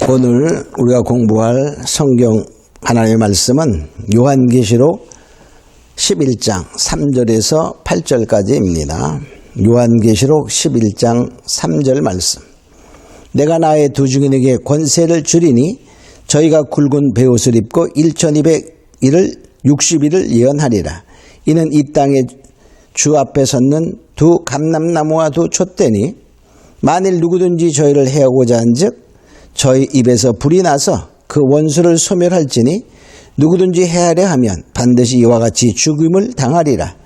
오늘 우리가 공부할 성경 하나님의 말씀은 요한계시록 11장 3절에서 8절까지입니다. 요한계시록 11장 3절 말씀. 내가 나의 두 증인에게 권세를 주리니 저희가 굵은 베옷을 입고 1200일을 60일을 예언하리라. 이는 이 땅에 주 앞에 섰는 두 감람나무와 두 촛대니 만일 누구든지 저희를 해하고자 한즉 저희 입에서 불이 나서 그 원수를 소멸할지니 누구든지 해하려 하면 반드시 이와 같이 죽임을 당하리라.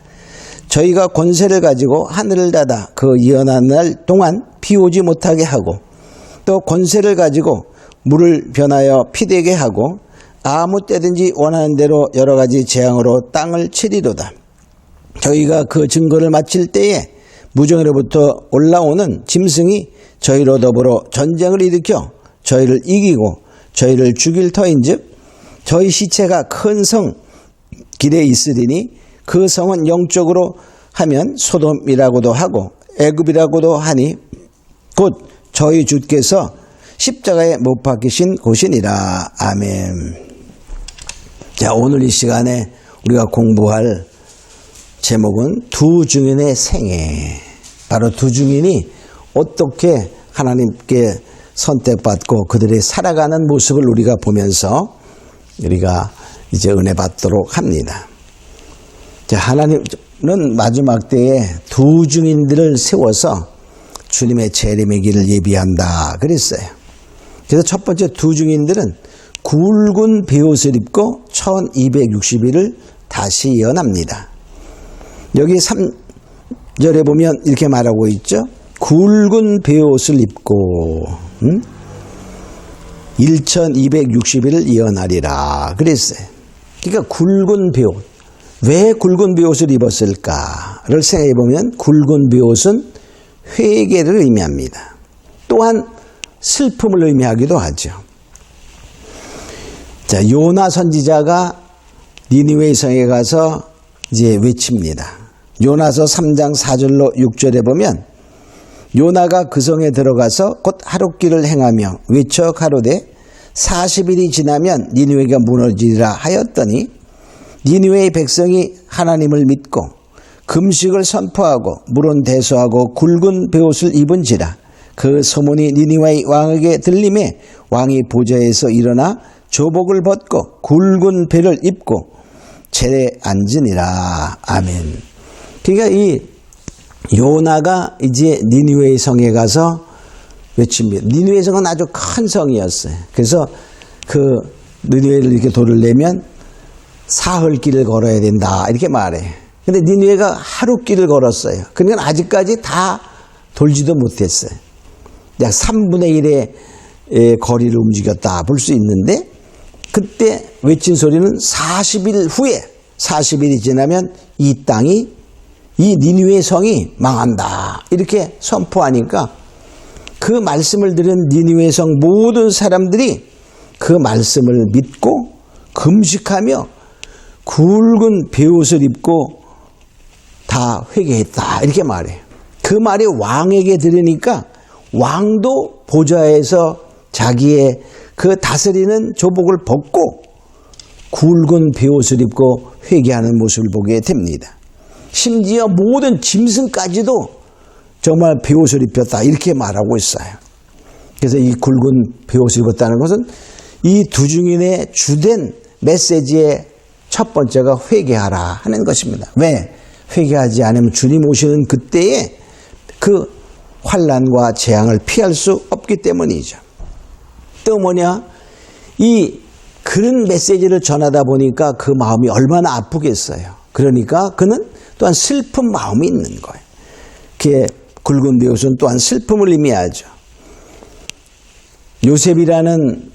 저희가 권세를 가지고 하늘을 닫아 그 예언한 날 동안 비 오지 못하게 하고 또 권세를 가지고 물을 변하여 피 되게 하고 아무 때든지 원하는 대로 여러 가지 재앙으로 땅을 치리로다. 저희가 그 증거를 마칠 때에 무정으로부터 올라오는 짐승이 저희로 더불어 전쟁을 일으켜 저희를 이기고 저희를 죽일 터인즉 저희 시체가 큰 성 길에 있으리니 그 성은 영적으로 하면 소돔이라고도 하고 애굽이라고도 하니 곧 저희 주께서 십자가에 못 박히신 곳이니라. 아멘. 자, 오늘 이 시간에 우리가 공부할 제목은 두 증인의 생애. 바로 두 증인이 어떻게 하나님께 선택받고 그들이 살아가는 모습을 우리가 보면서 우리가 이제 은혜 받도록 합니다. 자, 하나님은 마지막 때에 두 증인들을 세워서 주님의 재림의 길을 예비한다 그랬어요. 그래서 첫 번째 두 증인들은 굵은 베옷을 입고 1260일을 다시 예언합니다. 여기 3절에 보면 이렇게 말하고 있죠. 굵은 베옷을 입고 1260일을 예언하리라 그랬어요. 그러니까 굵은 베옷. 왜 굵은 베옷을 입었을까를 생각해 보면 굵은 베옷은 회개를 의미합니다. 또한 슬픔을 의미하기도 하죠. 자, 요나 선지자가 니느웨 성에 가서 이제 외칩니다. 요나서 3장 4절로 6절에 보면 요나가 그 성에 들어가서 곧 하룻길을 행하며 외쳐 가로되 40일이 지나면 니느웨가 무너지리라 하였더니 니느웨의 백성이 하나님을 믿고 금식을 선포하고 물은 대소하고 굵은 베옷을 입은지라. 그 소문이 니느웨의 왕에게 들림에 왕이 보좌에서 일어나 조복을 벗고 굵은 베를 입고 재에 앉으니라. 아멘. 그러니까 이 요나가 이제 니느웨 성에 가서 외칩니다. 니느웨 성은 아주 큰 성이었어요. 그래서 그 니느웨를 이렇게 돌을 내면 사흘길을 걸어야 된다 이렇게 말해. 근데 니느웨가 하룻길을 걸었어요. 그러니까 아직까지 다 돌지도 못했어요. 약 3분의 1의 거리를 움직였다 볼 수 있는데 그때 외친 소리는 40일 후에 40일이 지나면 이 땅이 이 니느웨 성이 망한다 이렇게 선포하니까 그 말씀을 들은 니느웨 성 모든 사람들이 그 말씀을 믿고 금식하며 굵은 베옷을 입고 다 회개했다 이렇게 말해요. 그 말이 왕에게 들으니까 왕도 보좌에서 자기의 그 다스리는 조복을 벗고 굵은 베옷을 입고 회개하는 모습을 보게 됩니다. 심지어 모든 짐승까지도 정말 베옷을 입혔다 이렇게 말하고 있어요. 그래서 이 굵은 베옷을 입었다는 것은 이 두 증인의 주된 메시지의 첫 번째가 회개하라 하는 것입니다. 왜? 회개하지 않으면 주님 오시는 그때에 그 환난과 재앙을 피할 수 없기 때문이죠. 또 뭐냐? 이 그런 메시지를 전하다 보니까 그 마음이 얼마나 아프겠어요. 그러니까 그는 또한 슬픈 마음이 있는 거예요. 그의 굵은 베옷은 또한 슬픔을 의미하죠. 요셉이라는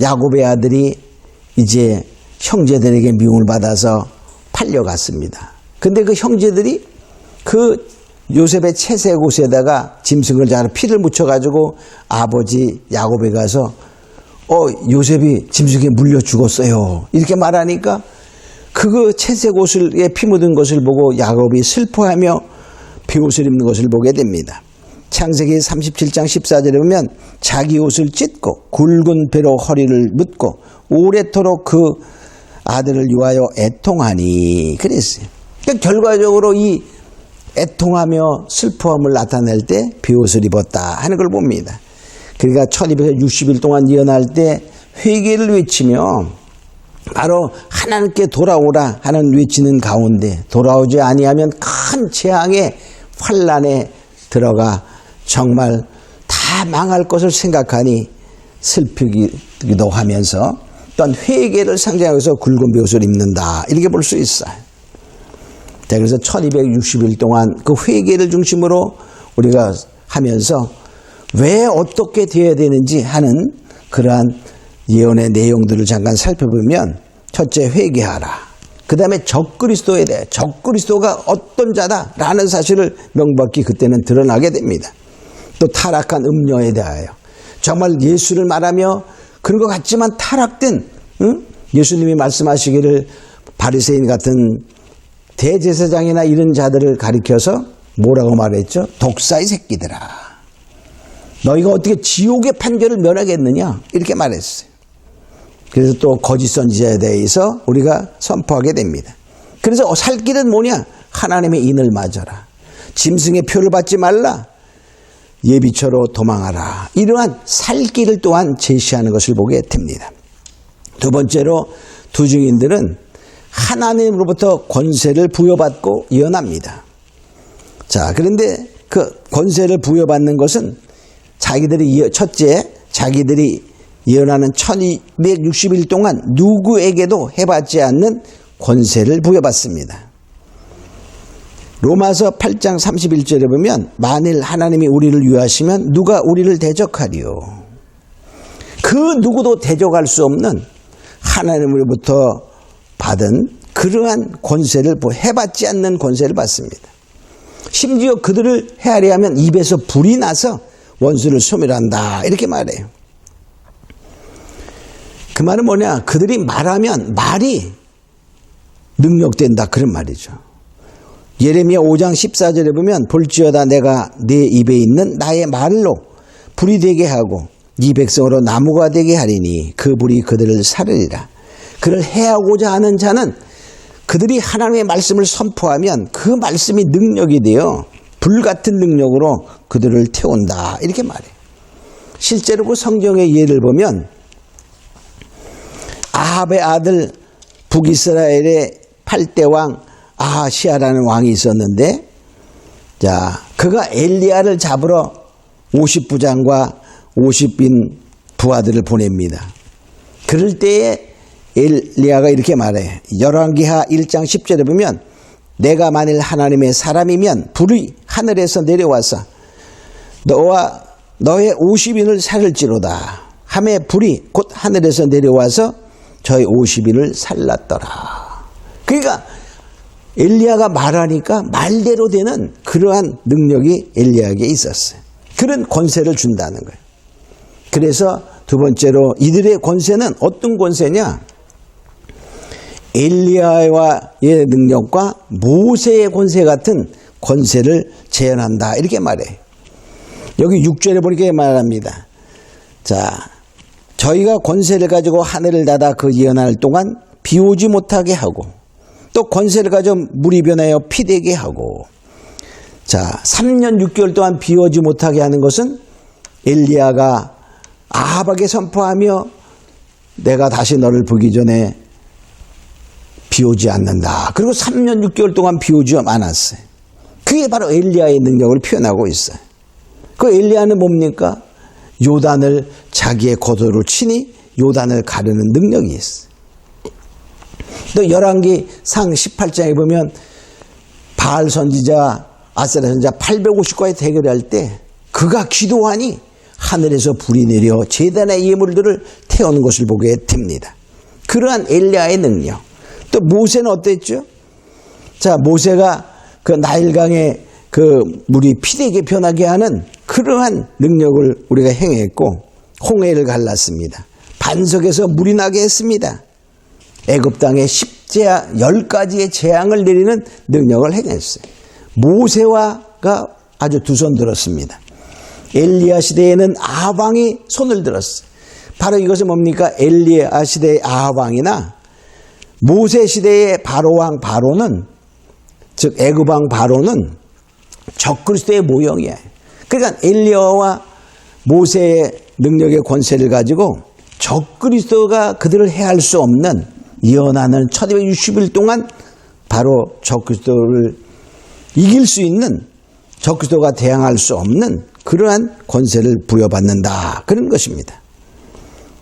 야곱의 아들이 이제 형제들에게 미움을 받아서 팔려갔습니다. 근데 그 형제들이 그 요셉의 채색 옷에다가 짐승을 자르 피를 묻혀가지고 아버지 야곱에 가서 요셉이 짐승에 물려 죽었어요 이렇게 말하니까 그 채색 옷에 피 묻은 것을 보고 야곱이 슬퍼하며 베옷을 입는 것을 보게 됩니다. 창세기 37장 14절에 보면 자기 옷을 찢고 굵은 배로 허리를 묶고 오래도록 그 아들을 위하여 애통하니 그랬어요. 그러니까 결과적으로 이 애통하며 슬퍼함을 나타낼 때 베옷을 입었다 하는 걸 봅니다. 그러니까 1260일 동안 예언할 때 회개를 외치며 바로 하나님께 돌아오라 하는 외치는 가운데 돌아오지 아니하면 큰 재앙의 환란에 들어가 정말 다 망할 것을 생각하니 슬프기도 하면서 또한 회개를 상징하면서 굵은 베옷을 입는다 이렇게 볼 수 있어요. 자, 그래서 1260일 동안 그 회개를 중심으로 우리가 하면서 왜 어떻게 되어야 되는지 하는 그러한 예언의 내용들을 잠깐 살펴보면 첫째 회개하라. 그 다음에 적그리스도에 대해 적그리스도가 어떤 자다라는 사실을 명백히 그때는 드러나게 됩니다. 또 타락한 음녀에 대하여 정말 예수를 말하며 그런 것 같지만 타락된 예수님이 말씀하시기를 바리새인 같은 대제사장이나 이런 자들을 가리켜서 뭐라고 말했죠? 독사의 새끼들아. 너희가 어떻게 지옥의 판결을 면하겠느냐? 이렇게 말했어요. 그래서 또 거짓 선지자에 대해서 우리가 선포하게 됩니다. 그래서 살 길은 뭐냐? 하나님의 인을 맞아라. 짐승의 표를 받지 말라. 예비처로 도망하라. 이러한 살 길을 또한 제시하는 것을 보게 됩니다. 두 번째로 두 증인들은 하나님으로부터 권세를 부여받고 예언합니다. 자, 그런데 그 권세를 부여받는 것은 첫째, 자기들이 예언하는 1260일 동안 누구에게도 해받지 않는 권세를 부여받습니다. 로마서 8장 31절에 보면 만일 하나님이 우리를 위하시면 누가 우리를 대적하리요. 그 누구도 대적할 수 없는 하나님으로부터 받은 그러한 권세를 해받지 않는 권세를 받습니다. 심지어 그들을 헤아려 하면 입에서 불이 나서 원수를 소멸한다 이렇게 말해요. 그 말은 뭐냐? 그들이 말하면 말이 능력된다 그런 말이죠. 예레미야 5장 14절에 보면 볼지어다 내가 내 입에 있는 나의 말로 불이 되게 하고 네 백성으로 나무가 되게 하리니 그 불이 그들을 사르리라. 그를 해하고자 하는 자는 그들이 하나님의 말씀을 선포하면 그 말씀이 능력이 되어 불같은 능력으로 그들을 태운다 이렇게 말해요. 실제로 그 성경의 예를 보면 아합의 아들 북이스라엘의 8대 왕 아하시아라는 왕이 있었는데, 자, 그가 엘리야를 잡으러 50부장과 50인 부하들을 보냅니다. 그럴 때에 엘리야가 이렇게 말해. 열왕기하 1장 10절에 보면 내가 만일 하나님의 사람이면 불이 하늘에서 내려와서 너와 너의 50인을 살을지로다. 하매 불이 곧 하늘에서 내려와서 저의 50인을 살랐더라. 그러니까 엘리야가 말하니까 말대로 되는 그러한 능력이 엘리야에게 있었어요. 그런 권세를 준다는 거예요. 그래서 두 번째로 이들의 권세는 어떤 권세냐? 엘리야의 능력과 모세의 권세 같은 권세를 재현한다 이렇게 말해요. 여기 6절에 보니까 말합니다. 자, 저희가 권세를 가지고 하늘을 닫아 그 예언할 동안 비 오지 못하게 하고 또 권세를 가지고 물이 변하여 피 되게 하고, 자, 3년 6개월 동안 비 오지 못하게 하는 것은 엘리야가 아합에게 선포하며 내가 다시 너를 보기 전에 비 오지 않는다. 그리고 3년 6개월 동안 비 오지 않았어요. 그게 바로 엘리야의 능력을 표현하고 있어요. 그 엘리야는 뭡니까? 요단을 자기의 겉으로 치니 요단을 가르는 능력이 있어요. 또 열왕기상 18장에 보면 바알 선지자, 아세라 선지자 850과의 대결할 때 그가 기도하니 하늘에서 불이 내려 제단의 예물들을 태우는 것을 보게 됩니다. 그러한 엘리야의 능력. 또 모세는 어땠죠? 자, 모세가 그 나일강에 그 물이 피되게 변하게 하는 그러한 능력을 우리가 행했고 홍해를 갈랐습니다. 반석에서 물이 나게 했습니다. 애굽 땅에 10가지의 재앙을 내리는 능력을 행했어요. 모세와가 아주 두 손 들었습니다. 엘리야 시대에는 아합왕이 손을 들었어요. 바로 이것은 뭡니까? 엘리야 시대의 아합왕이나 모세 시대의 바로왕 바로는, 즉 애굽왕 바로는 적그리스도의 모형이에요. 그러니까 엘리야와 모세의 능력의 권세를 가지고 적그리스도가 그들을 해할 수 없는 예언하는 1260일 동안 바로 적그리스도를 이길 수 있는, 적그리스도가 대항할 수 없는 그러한 권세를 부여받는다, 그런 것입니다.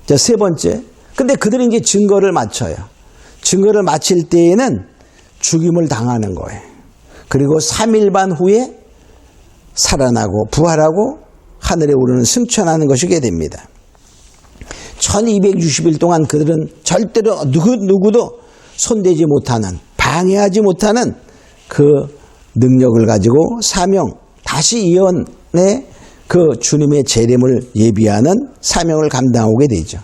자, 세 번째. 근데 그들이 이제 증거를 마쳐요. 증거를 마칠 때에는 죽임을 당하는 거예요. 그리고 3일 반 후에 살아나고 부활하고 하늘에 오르는 승천하는 것이게 됩니다. 1260일 동안 그들은 절대로 누구도 손대지 못하는, 방해하지 못하는 그 능력을 가지고 사명, 다시 예언의 그 주님의 재림을 예비하는 사명을 감당하게 되죠.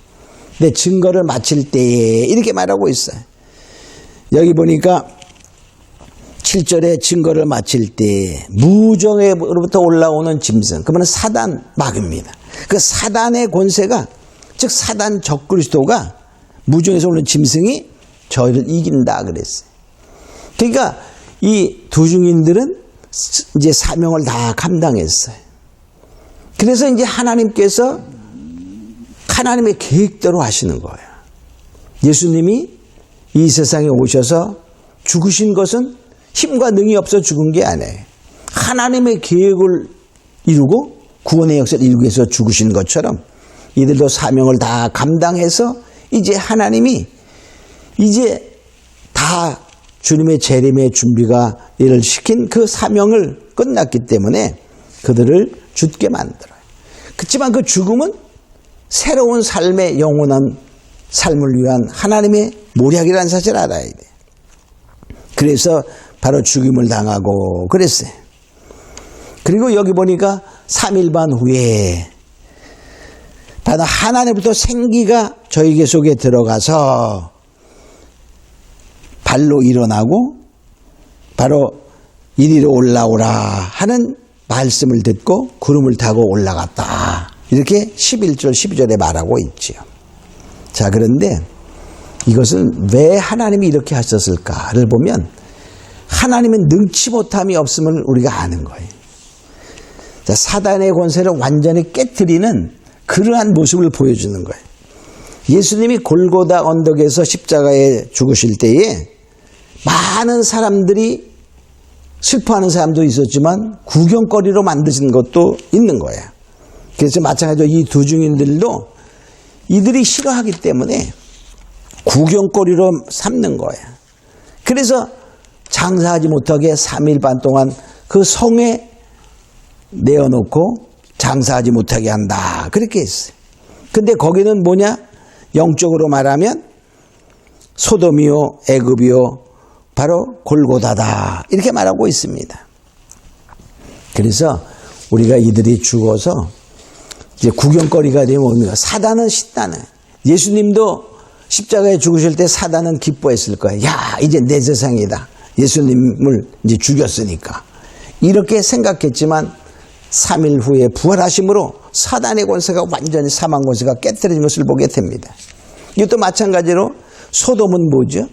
근데 증거를 마칠 때에 이렇게 말하고 있어요. 여기 보니까 7절에 증거를 마칠 때 무정에로부터 올라오는 짐승, 그러면 사단 마귀입니다. 그 사단의 권세가, 즉 사단 적그리스도가, 무정에서 오는 짐승이 저희를 이긴다 그랬어요. 그러니까 이 두 증인들은 이제 사명을 다 감당했어요. 그래서 이제 하나님께서 하나님의 계획대로 하시는 거예요. 예수님이 이 세상에 오셔서 죽으신 것은 힘과 능이 없어 죽은 게 아니에요. 하나님의 계획을 이루고 구원의 역사를 이루기 위해서 죽으신 것처럼 이들도 사명을 다 감당해서 이제 하나님이 이제 다 주님의 재림의 준비가 이를 시킨 그 사명을 끝났기 때문에 그들을 죽게 만들어요. 그렇지만 그 죽음은 새로운 삶의 영원한 삶을 위한 하나님의 모략이라는 사실을 알아야 돼요. 그래서 바로 죽임을 당하고 그랬어요. 그리고 여기 보니까 3일 반 후에 바로 하나님부터 생기가 저희 속에 들어가서 발로 일어나고 바로 이리로 올라오라 하는 말씀을 듣고 구름을 타고 올라갔다. 이렇게 11절 12절에 말하고 있지요. 자, 그런데 이것은 왜 하나님이 이렇게 하셨을까를 보면 하나님은 능치 못함이 없음을 우리가 아는 거예요. 자, 사단의 권세를 완전히 깨트리는 그러한 모습을 보여주는 거예요. 예수님이 골고다 언덕에서 십자가에 죽으실 때에 많은 사람들이 슬퍼하는 사람도 있었지만 구경거리로 만드신 것도 있는 거예요. 그래서 마찬가지로 이 두 증인들도 이들이 싫어하기 때문에 구경거리로 삼는 거예요. 그래서 장사하지 못하게 3일 반 동안 그 성에 내어놓고 장사하지 못하게 한다. 그렇게 했어요. 근데 거기는 뭐냐? 영적으로 말하면 소돔이요, 애굽이요, 바로 골고다다. 이렇게 말하고 있습니다. 그래서 우리가 이들이 죽어서 이제 구경거리가 되면 뭡니까? 사단은 신나네. 예수님도 십자가에 죽으실 때 사단은 기뻐했을 거예요. 야, 이제 내 세상이다. 예수님을 이제 죽였으니까. 이렇게 생각했지만 3일 후에 부활하심으로 사단의 권세가 완전히 사망 권세가 깨뜨려진 것을 보게 됩니다. 이것도 마찬가지로 소돔은 뭐죠?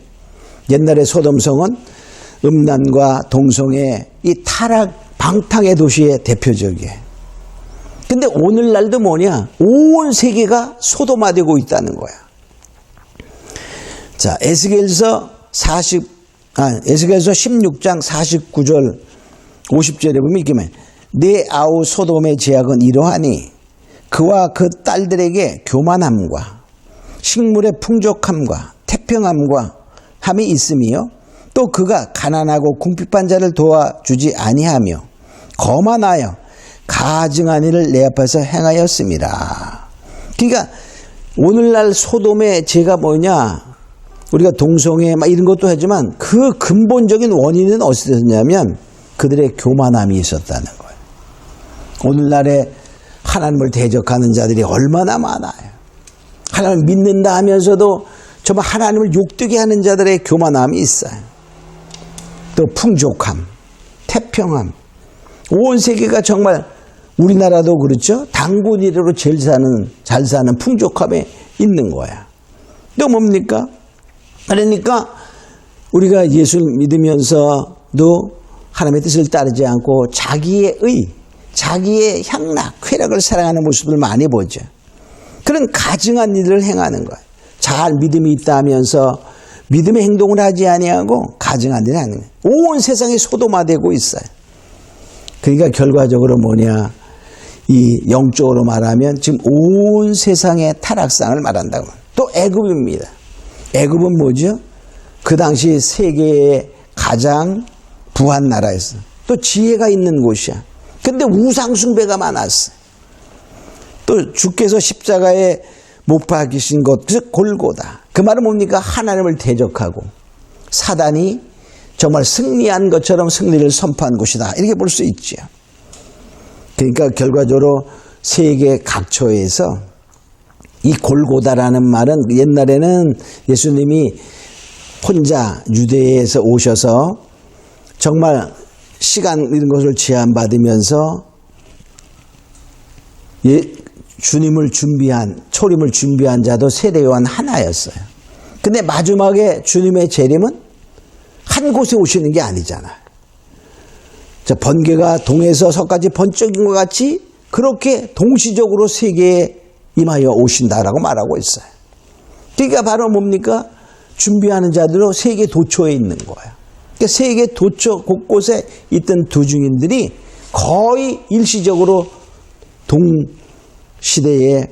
옛날에 소돔성은 음란과 동성의 이 타락 방탕의 도시의 대표적이에요. 근데 오늘날도 뭐냐? 온 세계가 소돔화되고 있다는 거야. 자, 에스겔서 16장 49절 50절에 보면 이렇게 말해요. 내 아우 소돔의 제약은 이러하니 그와 그 딸들에게 교만함과 식물의 풍족함과 태평함과 함이 있음이요. 또 그가 가난하고 궁핍한 자를 도와주지 아니하며 거만하여 가증한 일을 내 앞에서 행하였습니다. 그러니까 오늘날 소돔의 죄가 뭐냐? 우리가 동성애 막 이런 것도 하지만 그 근본적인 원인은 어디서 있었냐면 그들의 교만함이 있었다는 거예요. 오늘날에 하나님을 대적하는 자들이 얼마나 많아요. 하나님을 믿는다 하면서도 정말 하나님을 욕되게 하는 자들의 교만함이 있어요. 또 풍족함, 태평함. 온 세계가 정말 우리나라도 그렇죠. 단군 이래로 제일 잘 사는 풍족함에 있는 거야. 또 뭡니까? 그러니까 우리가 예수를 믿으면서도 하나님의 뜻을 따르지 않고 자기의 자기의 향락, 쾌락을 사랑하는 모습을 많이 보죠. 그런 가증한 일을 행하는 거예요. 잘 믿음이 있다 하면서 믿음의 행동을 하지 아니하고 가증한 일을 하는 거예요. 온 세상이 소돔화되고 있어요. 그러니까 결과적으로 뭐냐? 이 영적으로 말하면 지금 온 세상의 타락상을 말한다고. 또 애굽입니다. 애굽은 뭐죠? 그 당시 세계의 가장 부한 나라였어. 또 지혜가 있는 곳이야. 근데 우상 숭배가 많았어. 또 주께서 십자가에 못 박히신 것, 즉 골고다. 그 말은 뭡니까? 하나님을 대적하고 사단이 정말 승리한 것처럼 승리를 선포한 곳이다. 이렇게 볼 수 있죠. 그러니까 결과적으로 세계 각처에서 이 골고다라는 말은 옛날에는 예수님이 혼자 유대에서 오셔서 정말 시간 이런 것을 제한받으면서 주님을 준비한, 초림을 준비한 자도 세례 요한 하나였어요. 근데 마지막에 주님의 재림은 한 곳에 오시는 게 아니잖아요. 번개가 동에서 서까지 번쩍인 것 같이 그렇게 동시적으로 세계에 임하여 오신다라고 말하고 있어요. 그러니까 바로 뭡니까? 준비하는 자들로 세계 도처에 있는 거예요. 그러니까 세계 도처 곳곳에 있던 두 증인들이 거의 일시적으로 동시대에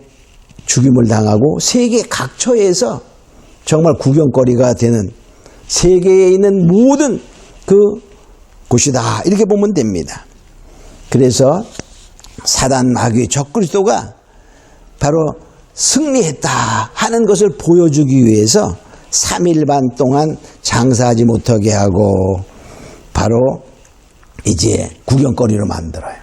죽임을 당하고 세계 각처에서 정말 구경거리가 되는 세계에 있는 모든 그 곳이다. 이렇게 보면 됩니다. 그래서 사단 마귀 적그리스도가 바로 승리했다 하는 것을 보여주기 위해서 3일 반 동안 장사하지 못하게 하고 바로 이제 구경거리로 만들어요.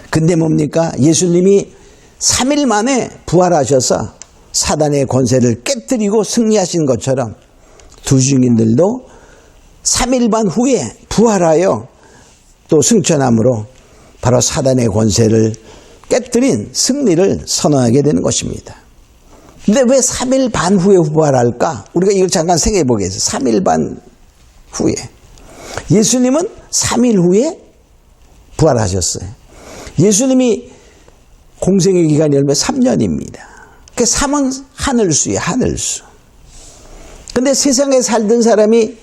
근데 뭡니까? 예수님이 3일 만에 부활하셔서 사단의 권세를 깨뜨리고 승리하신 것처럼 두 증인들도 3일 반 후에 부활하여 또 승천함으로 바로 사단의 권세를 깨뜨린 승리를 선언하게 되는 것입니다. 근데 왜 3일 반 후에 부활할까? 우리가 이걸 잠깐 생각해 보겠습니다. 3일 반 후에. 예수님은 3일 후에 부활하셨어요. 예수님이 공생의 기간이 얼마 3년입니다. 그 3은 하늘수예요. 하늘수. 근데 세상에 살던 사람이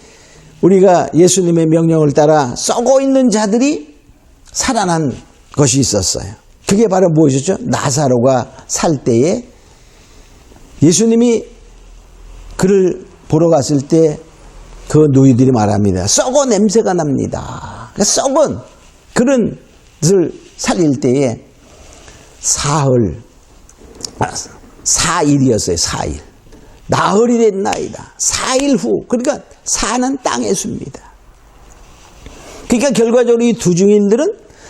우리가 예수님의 명령을 따라 썩어 있는 자들이 살아난 것이 있었어요. 그게 바로 무엇이죠? 나사로가 살 때에 예수님이 그를 보러 갔을 때 그 누이들이 말합니다. 썩어 냄새가 납니다. 썩은 그런 것을 살릴 때에 사일이었어요. 사일. 나흘이 됐나이다. 4일 후. 그러니까 사는 땅의 수입니다. 그러니까 결과적으로 이 두 증인들은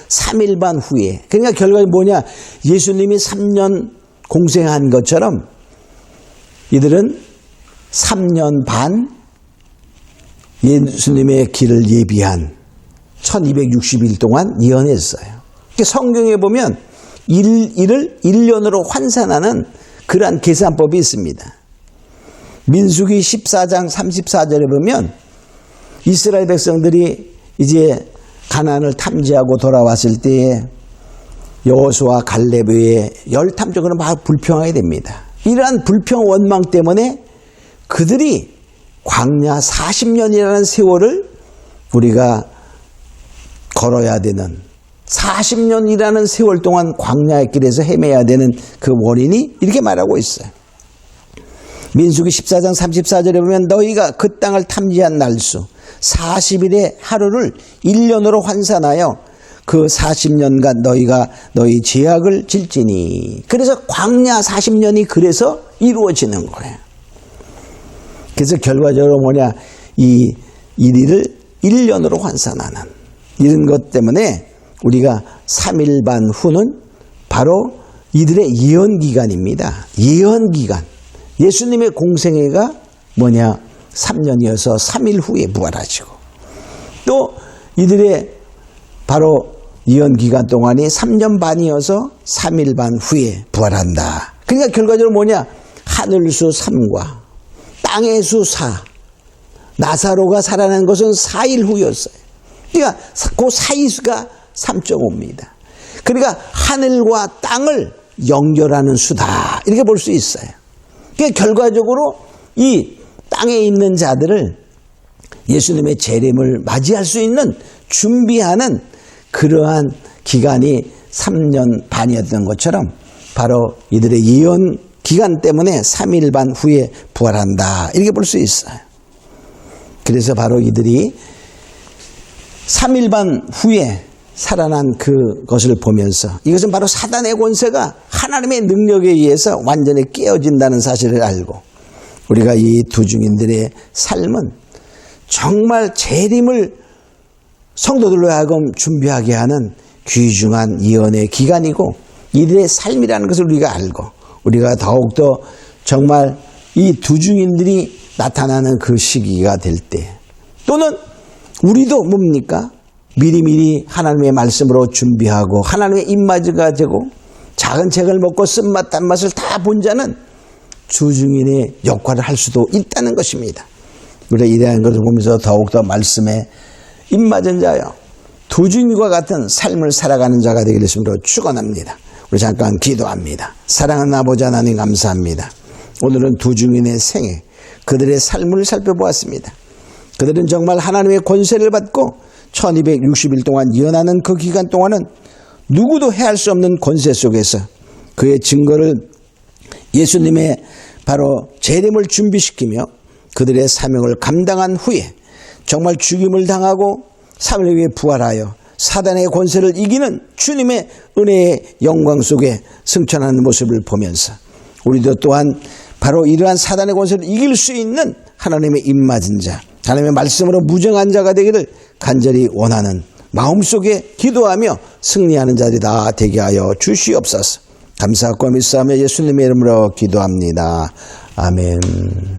3일 반 후에. 그러니까 결과가 뭐냐? 예수님이 3년 공생한 것처럼 이들은 3년 반 예수님의 길을 예비한 1260일 동안 예언했어요. 성경에 보면 일을 1년으로 환산하는 그러한 계산법이 있습니다. 민수기 14장 34절에 보면 이스라엘 백성들이 이제 가나안을 탐지하고 돌아왔을 때에 여호수아 갈렙의 열탐적으로 막 불평하게 됩니다. 이러한 불평 원망 때문에 그들이 광야 40년이라는 세월을 우리가 걸어야 되는 40년이라는 세월 동안 광야의 길에서 헤매야 되는 그 원인이 이렇게 말하고 있어요. 민수기 14장 34절에 보면 너희가 그 땅을 탐지한 날수 40일의 하루를 1년으로 환산하여 그 40년간 너희가 너희 죄악을 질지니. 그래서 광야 40년이 그래서 이루어지는 거예요. 그래서 결과적으로 뭐냐, 이 일을 1년으로 환산하는 이런 것 때문에 우리가 3일 반 후는 바로 이들의 예언기간입니다. 예언기간. 예수님의 공생애가 뭐냐, 3년이어서 3일 후에 부활하시고 또 이들의 바로 예언 기간 동안이 3년 반이어서 3일 반 후에 부활한다. 그러니까 결과적으로 뭐냐? 하늘수 3과 땅의 수 4. 나사로가 살아난 것은 4일 후였어요. 그러니까 그 사이수가 3.5입니다. 그러니까 하늘과 땅을 연결하는 수다. 이렇게 볼 수 있어요. 그러니까 결과적으로 이 땅에 있는 자들을 예수님의 재림을 맞이할 수 있는 준비하는 그러한 기간이 3년 반이었던 것처럼 바로 이들의 예언 기간 때문에 3일 반 후에 부활한다. 이렇게 볼 수 있어요. 그래서 바로 이들이 3일 반 후에 살아난 그것을 보면서 이것은 바로 사단의 권세가 하나님의 능력에 의해서 완전히 깨어진다는 사실을 알고 우리가 이 두 증인들의 삶은 정말 재림을 성도들로 하여금 준비하게 하는 귀중한 예언의 기간이고 이들의 삶이라는 것을 우리가 알고 우리가 더욱더 정말 이 두 증인들이 나타나는 그 시기가 될 때 또는 우리도 뭡니까? 미리미리 하나님의 말씀으로 준비하고 하나님의 입맞이가 되고 작은 책을 먹고 쓴맛 단맛을 다 본 자는 주증인의 역할을 할 수도 있다는 것입니다. 우리가 이러한 것을 보면서 더욱더 말씀에 입맞은 자여 두 증인과 같은 삶을 살아가는 자가 되기를 주님으로 축원합니다. 우리 잠깐 기도합니다. 사랑하는 아버지 하나님 감사합니다. 오늘은 두 증인의 생애 그들의 삶을 살펴보았습니다. 그들은 정말 하나님의 권세를 받고 1260일 동안 예언하는 그 기간 동안은 누구도 해할 수 없는 권세 속에서 그의 증거를 예수님의 바로 재림을 준비시키며 그들의 사명을 감당한 후에 정말 죽임을 당하고 3일 후에 부활하여 사단의 권세를 이기는 주님의 은혜의 영광 속에 승천하는 모습을 보면서 우리도 또한 바로 이러한 사단의 권세를 이길 수 있는 하나님의 입맞은 자 하나님의 말씀으로 무정한 자가 되기를 간절히 원하는 마음속에 기도하며 승리하는 자들이 다 되게 하여 주시옵소서. 감사하고 믿사오며 예수님의 이름으로 기도합니다. 아멘.